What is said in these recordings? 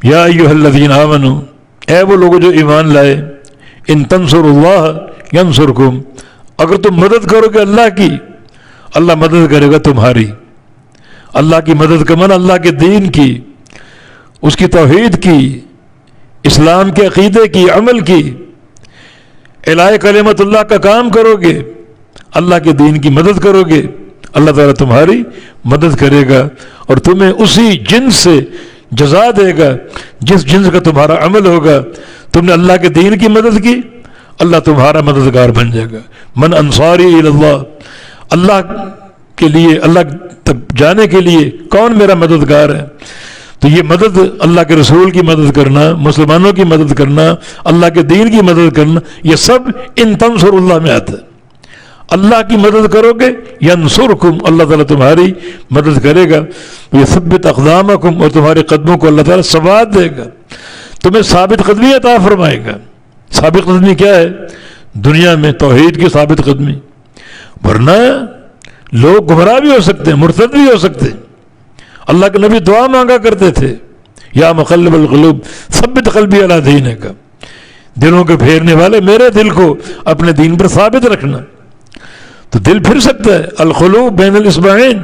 یا ایھا الذین آمنوا، اے وہ لوگ جو ایمان لائے، ان تنصروا اللہ ینصرکم، اگر تم مدد کرو گے اللہ کی، اللہ مدد کرے گا تمہاری۔ اللہ کی مدد کا معنی اللہ کے دین کی، اس کی توحید کی، اسلام کے عقیدے کی، عمل کی، اعلاء کلمت اللہ کا کام کرو گے، اللہ کے دین کی مدد کرو گے، اللہ تعالیٰ تمہاری مدد کرے گا اور تمہیں اسی جنس سے جزا دے گا جس جنس کا تمہارا عمل ہوگا۔ تم نے اللہ کے دین کی مدد کی، اللہ تمہارا مددگار بن جائے گا۔ من انصاری الی اللہ، اللہ کے لیے، اللہ تک جانے کے لیے کون میرا مددگار ہے؟ تو یہ مدد، اللہ کے رسول کی مدد کرنا، مسلمانوں کی مدد کرنا، اللہ کے دین کی مدد کرنا، یہ سب ان تنصر اللہ میں آتا ہے۔ اللہ کی مدد کرو گے ینصرکم، اللہ تعالیٰ تمہاری مدد کرے گا، یثبت اقدامکم، اور تمہارے قدموں کو اللہ تعالیٰ ثبات دے گا، تمہیں ثابت قدمی عطا فرمائے گا۔ ثابت قدمی کیا ہے؟ دنیا میں توحید کی ثابت قدمی، ورنہ لوگ گمراہ بھی ہو سکتے ہیں، مرتد بھی ہو سکتے ہیں۔ اللہ کے نبی دعا مانگا کرتے تھے، یا مقلب القلوب ثبت قلبی علی دینک، دلوں کے پھیرنے والے میرے دل کو اپنے دین پر ثابت رکھنا۔ تو دل پھر سکتا ہے، القلوب بین الاصبعین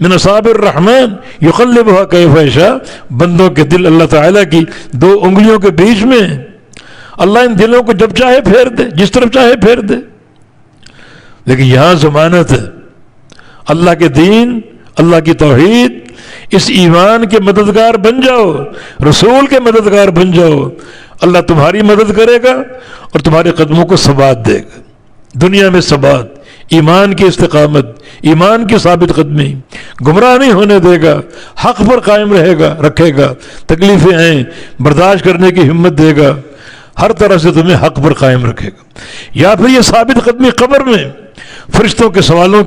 من اصابع الرحمن یقلبها کیف یشاء، بندوں کے دل اللہ تعالیٰ کی دو انگلیوں کے بیچ میں ہیں، اللہ ان دلوں کو جب چاہے پھیر دے، جس طرف چاہے پھیر دے۔ لیکن یہاں ضمانت ہے، اللہ کے دین، اللہ کی توحید، اس ایمان کے مددگار بن جاؤ، رسول کے مددگار بن جاؤ، اللہ تمہاری مدد کرے گا اور تمہارے قدموں کو ثبات دے گا، دنیا میں ثبات، ایمان کی استقامت، ایمان کی ثابت قدمی، گمراہ نہیں ہونے دے گا، حق پر قائم رکھے گا، تکلیفیں آئیں برداشت کرنے کی ہمت دے گا، ہر طرح سے تمہیں حق پر قائم رکھے گا۔ یا پھر یہ ثابت قدمی قبر میں فرشتوں کے سوالوں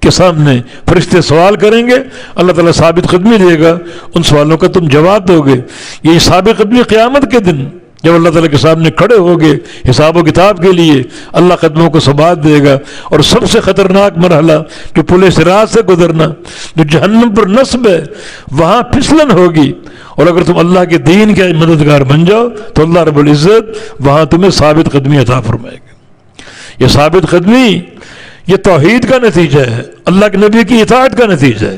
کے سامنے فرشتے سوال کریں گے، اللہ تعالیٰ ثابت قدمی دے گا، ان سوالوں کا تم جواب دو گے۔ یہ ثابت قدمی قیامت کے دن جب اللہ تعالیٰ کے سامنے کھڑے ہوگے حساب و کتاب کے لیے، اللہ قدموں کو ثبات دے گا۔ اور سب سے خطرناک مرحلہ جو پل صراط سے گزرنا، جو جہنم پر نصب ہے، وہاں پھسلن ہوگی، اور اگر تم اللہ کے دین کے مددگار بن جاؤ تو اللہ رب العزت وہاں تمہیں ثابت قدمی عطا فرمائے گا۔ یہ ثابت قدمی یہ توحید کا نتیجہ ہے، اللہ کے نبی کی اطاعت کا نتیجہ ہے۔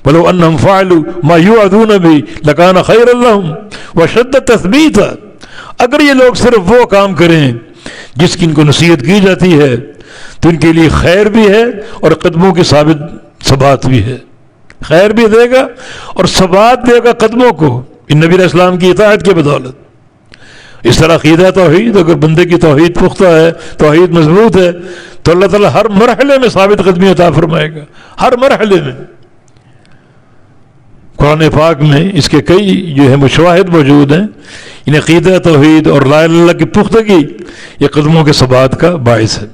وَلَوْ أَنَّهُمْ فَعَلُوا مَا يُوعَدُونَ بِهِ لَكَانَ خَيْرًا لَهُمْ وَشَدَّ تَثْبِيتًا، اگر یہ لوگ صرف وہ کام کریں جس کی ان کو نصیحت کی جاتی ہے تو ان کے لیے خیر بھی ہے اور قدموں کی ثبات بھی ہے، خیر بھی دے گا اور ثبات دے گا قدموں کو، ان نبی علیہ السلام کی اطاعت کی بدولت۔ اس طرح عقیدہ توحید، اگر بندے کی توحید پختہ ہے، توحید مضبوط ہے، تو اللہ تعالیٰ ہر مرحلے میں ثابت قدمی عطا فرمائے گا، ہر مرحلے میں۔ قرآن پاک میں اس کے کئی جو ہے مشواہد موجود ہیں، ان عقیدہ توحید اور لا الہ الا اللہ کی پختگی یہ قدموں کے ثبات کا باعث ہے۔